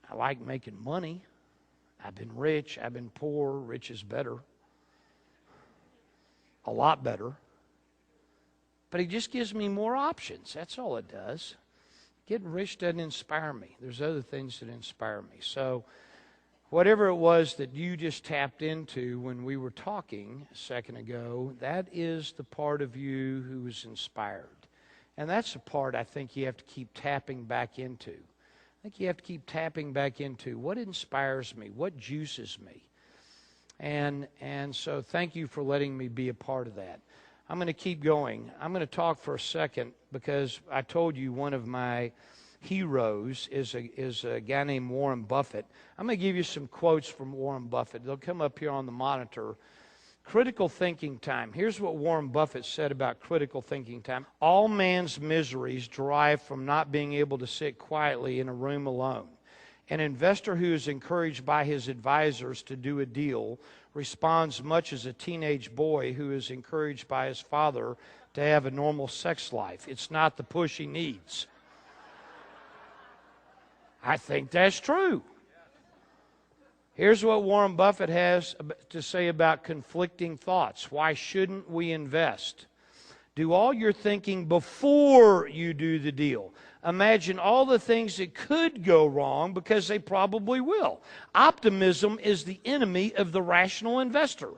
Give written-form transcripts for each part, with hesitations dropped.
I like making money. I've been rich. I've been poor. Rich is better. A lot better. But it just gives me more options. That's all it does. Getting rich doesn't inspire me. There's other things that inspire me. So whatever it was that you just tapped into when we were talking a second ago, that is the part of you who is inspired. And that's the part I think you have to keep tapping back into. I think you have to keep tapping back into what inspires me, what juices me. And so thank you for letting me be a part of that. I'm going to keep going. I'm going to talk for a second because I told you one of my heroes is a guy named Warren Buffett. I'm going to give you some quotes from Warren Buffett. They'll come up here on the monitor. Critical thinking time. Here's what Warren Buffett said about critical thinking time. All man's miseries derive from not being able to sit quietly in a room alone. An investor who is encouraged by his advisors to do a deal responds much as a teenage boy who is encouraged by his father to have a normal sex life. It's not the push he needs. I think that's true. Here's what Warren Buffett has to say about conflicting thoughts. Why shouldn't we invest? Do all your thinking before you do the deal. Imagine all the things that could go wrong because they probably will. Optimism is the enemy of the rational investor.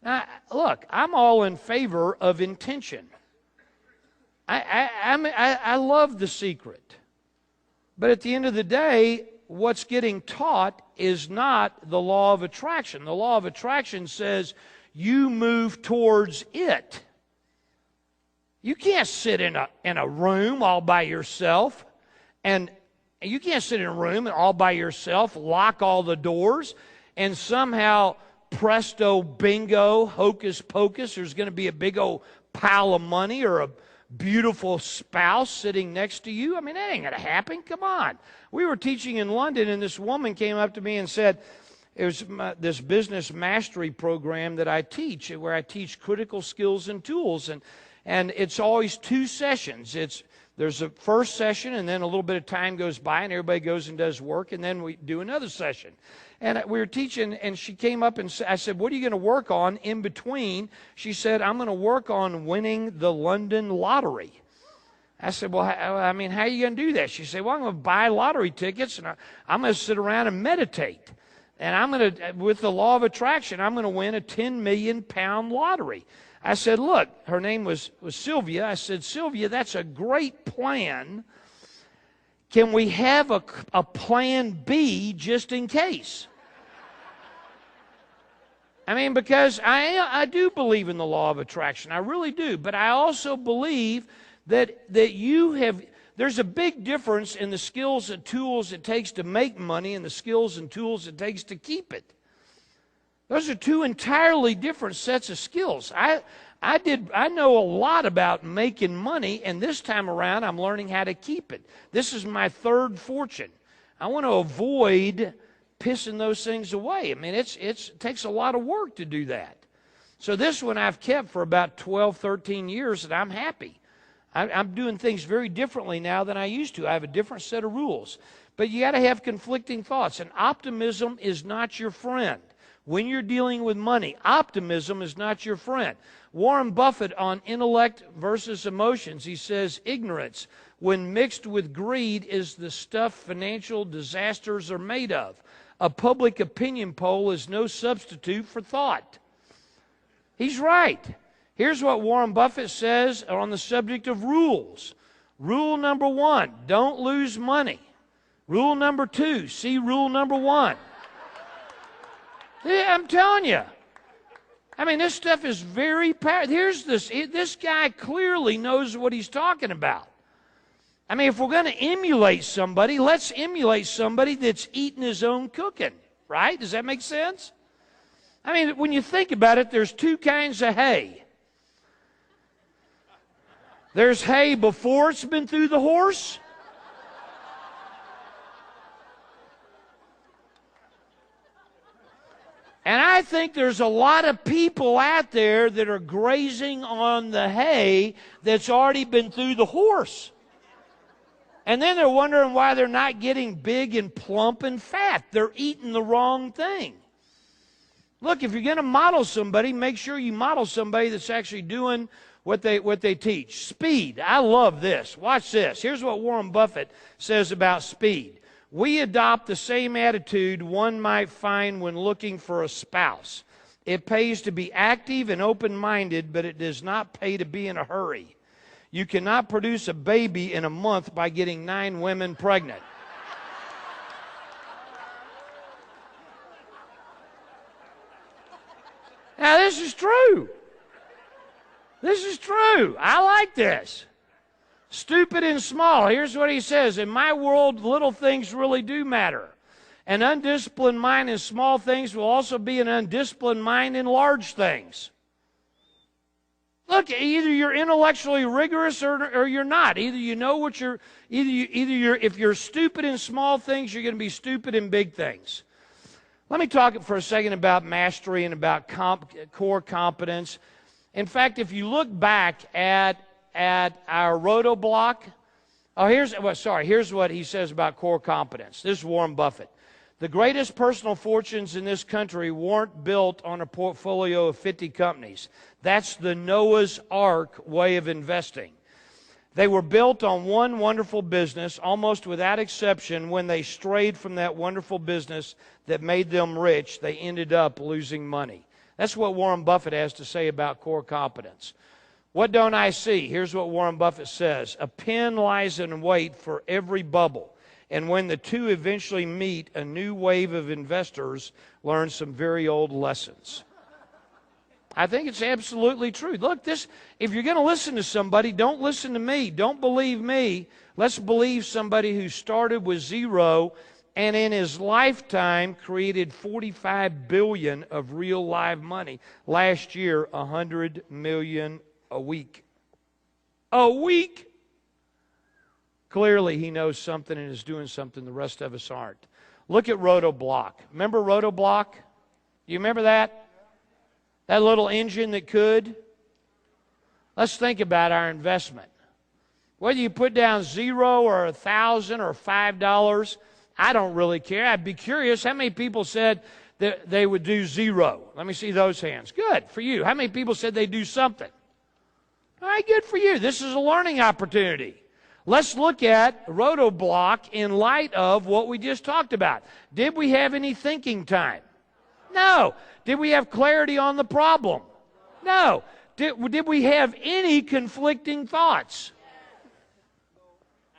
Now, look, I'm all in favor of intention. I love The Secret. But at the end of the day, what's getting taught is not the law of attraction. The law of attraction says you move towards it. You can't sit in a room all by yourself, and you can't sit in a room all by yourself, lock all the doors, and somehow presto bingo, hocus pocus, there's going to be a big old pile of money or a beautiful spouse sitting next to you. I mean, that ain't going to happen. Come on. We were teaching in London, and this woman came up to me and said, it was this business mastery program that I teach, where I teach critical skills and tools, and it's always 2 sessions. There's a first session, and then a little bit of time goes by, and everybody goes and does work, and then we do another session. And we were teaching, and she came up and I said, what are you going to work on in between? She said, I'm going to work on winning the London lottery. I said, well, I mean, how are you going to do that? She said, well, I'm going to buy lottery tickets, and I'm going to sit around and meditate. And I'm going to, with the law of attraction, I'm going to win a 10 million pound lottery. I said, look, her name was Sylvia. I said, Sylvia, that's a great plan. Can we have a plan B just in case? I mean, because I do believe in the law of attraction. I really do. But I also believe that there's a big difference in the skills and tools it takes to make money and the skills and tools it takes to keep it. Those are 2 entirely different sets of skills. I know a lot about making money, and this time around I'm learning how to keep it. This is my 3rd fortune. I want to avoid pissing those things away. I mean, it takes a lot of work to do that. So this one I've kept for about 12, 13 years, and I'm happy. I'm doing things very differently now than I used to. I have a different set of rules. But you got to have conflicting thoughts, and optimism is not your friend. When you're dealing with money, optimism is not your friend. Warren Buffett on intellect versus emotions, he says, ignorance, when mixed with greed, is the stuff financial disasters are made of. A public opinion poll is no substitute for thought. He's right. Here's what Warren Buffett says on the subject of rules. Rule number 1, don't lose money. Rule number 2, see rule number 1. Yeah, I'm telling you. I mean, this stuff is very powerful. This guy clearly knows what he's talking about. I mean, if we're going to emulate somebody, let's emulate somebody that's eating his own cooking, right? Does that make sense? I mean, when you think about it, there's 2 kinds of hay. There's hay before it's been through the horse. And I think there's a lot of people out there that are grazing on the hay that's already been through the horse. And then they're wondering why they're not getting big and plump and fat. They're eating the wrong thing. Look, if you're going to model somebody, make sure you model somebody that's actually doing what they teach. Speed. I love this. Watch this. Here's what Warren Buffett says about speed. We adopt the same attitude one might find when looking for a spouse. It pays to be active and open-minded, but it does not pay to be in a hurry. You cannot produce a baby in a month by getting 9 women pregnant. Now, this is true. This is true. I like this. Stupid and small. Here's what he says. In my world, little things really do matter. An undisciplined mind in small things will also be an undisciplined mind in large things. Look, either you're intellectually rigorous or you're not. Either you know what you're, if you're stupid in small things, you're going to be stupid in big things. Let me talk for a second about mastery and about core competence. In fact, if you look back at our roto block, here's what he says about core competence. This is Warren Buffett. The greatest personal fortunes in this country weren't built on a portfolio of 50 companies. That's the Noah's Ark way of investing. They were built on one wonderful business, almost without exception. When they strayed from that wonderful business that made them rich, they ended up losing money. That's what Warren Buffett has to say about core competence. What don't I see? Here's what Warren Buffett says. A pin lies in wait for every bubble. And when the two eventually meet, a new wave of investors learn some very old lessons. I think it's absolutely true. Look, if you're going to listen to somebody, don't listen to me. Don't believe me. Let's believe somebody who started with zero and in his lifetime created $45 billion of real live money. Last year, $100 million a week. A week! Clearly, he knows something and is doing something the rest of us aren't. Look at Rotoblock. Remember Rotoblock? You remember that? That little engine that could? Let's think about our investment. Whether you put down $0 or $1,000 or $5, I don't really care. I'd be curious how many people said that they would do 0. Let me see those hands. Good for you. How many people said they'd do something? All right, good for you. This is a learning opportunity. Let's look at Rotoblock in light of what we just talked about. Did we have any thinking time? No. Did we have clarity on the problem? No. Did we have any conflicting thoughts?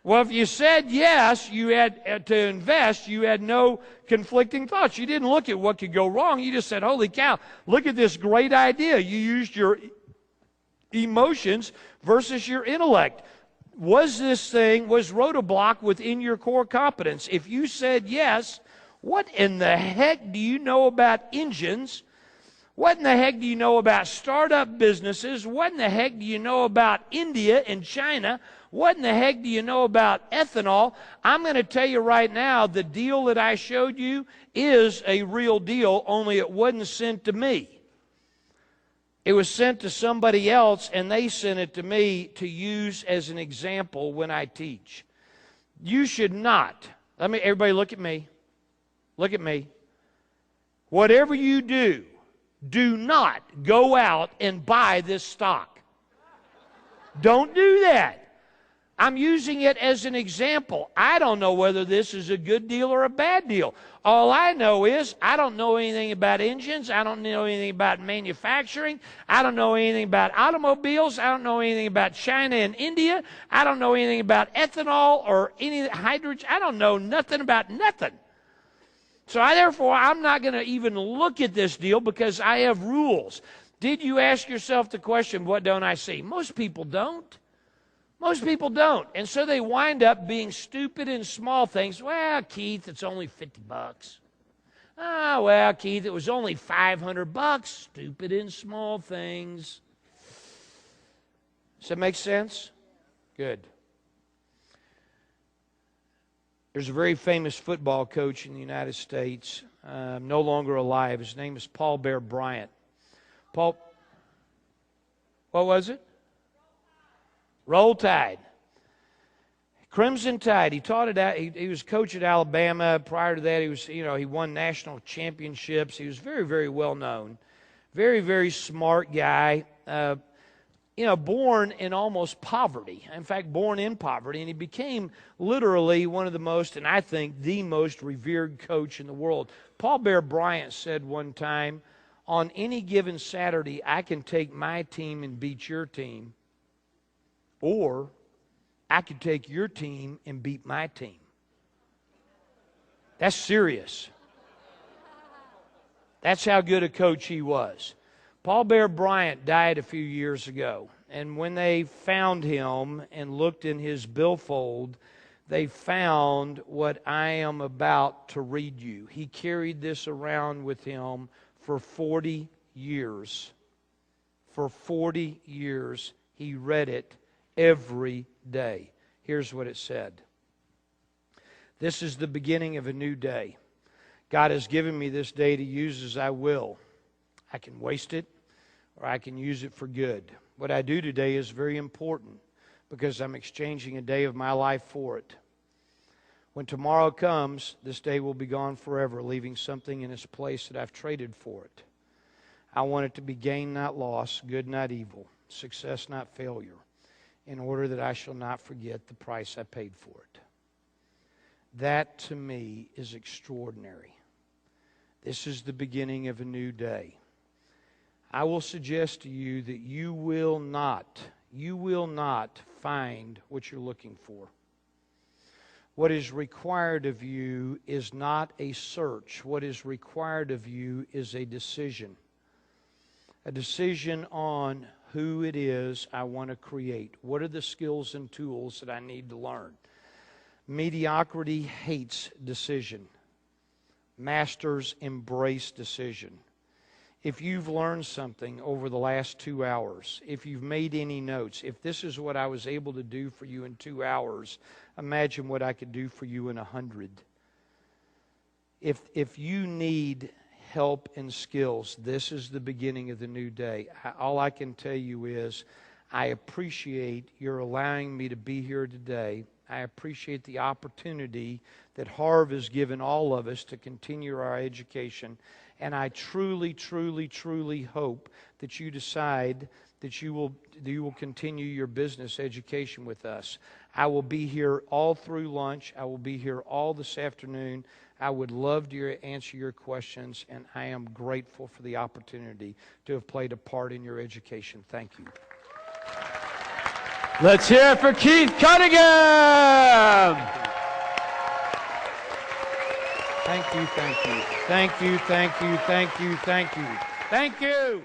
Well, if you said yes, you had to invest, you had no conflicting thoughts. You didn't look at what could go wrong. You just said, holy cow, look at this great idea. You used your emotions versus your intellect. Was Rotoblock within your core competence? If you said yes, what in the heck do you know about engines? What in the heck do you know about startup businesses? What in the heck do you know about India and China? What in the heck do you know about ethanol? I'm going to tell you right now, the deal that I showed you is a real deal, only it wasn't sent to me. It was sent to somebody else, and they sent it to me to use as an example when I teach. You should not. Everybody look at me. Look at me. Whatever you do, do not go out and buy this stock. Don't do that. I'm using it as an example. I don't know whether this is a good deal or a bad deal. All I know is I don't know anything about engines. I don't know anything about manufacturing. I don't know anything about automobiles. I don't know anything about China and India. I don't know anything about ethanol or any hydrogen. I don't know nothing about nothing. So therefore, I'm not going to even look at this deal because I have rules. Did you ask yourself the question, what don't I see? Most people don't. Most people don't. And so they wind up being stupid in small things. Well, Keith, it's only $50. Ah, well, Keith, it was only $500. Stupid in small things. Does that make sense? Good. There's a very famous football coach in the United States, no longer alive. His name is Paul Bear Bryant. What was it? Roll Tide. Crimson Tide. He taught it. He was coach at Alabama. Prior to that, he won national championships. He was very, very well known. Very, very smart guy. Born in almost poverty. In fact, born in poverty, and he became literally one of the most, and I think the most revered coach in the world. Paul Bear Bryant said one time, on any given Saturday, I can take my team and beat your team, or I could take your team and beat my team. That's serious. That's how good a coach he was. Paul Bear Bryant died a few years ago, and when they found him and looked in his billfold, they found what I am about to read you. He carried this around with him for 40 years. For 40 years, he read it every day. Here's what it said. This is the beginning of a new day. God has given me this day to use as I will. I can waste it, or I can use it for good. What I do today is very important because I'm exchanging a day of my life for it. When tomorrow comes, this day will be gone forever, leaving something in its place that I've traded for it. I want it to be gain, not loss, good, not evil, success, not failure, in order that I shall not forget the price I paid for it. That, to me, is extraordinary. This is the beginning of a new day. I will suggest to you that you will not find what you're looking for. What is required of you is not a search. What is required of you is a decision. A decision on who it is I want to create. What are the skills and tools that I need to learn? Mediocrity hates decision. Masters embrace decision. If you've learned something over the last 2 hours, if you've made any notes, if this is what I was able to do for you in 2 hours, imagine what I could do for you in 100. If you need help and skills, this is the beginning of the new day. All I can tell you is I appreciate your allowing me to be here today. I appreciate the opportunity that Harv has given all of us to continue our education. And I truly, truly, truly hope that you decide that you will continue your business education with us. I will be here all through lunch. I will be here all this afternoon. I would love to answer your questions, and I am grateful for the opportunity to have played a part in your education. Thank you. Let's hear it for Keith Cunningham. Thank you, thank you. Thank you, thank you, thank you, thank you. Thank you.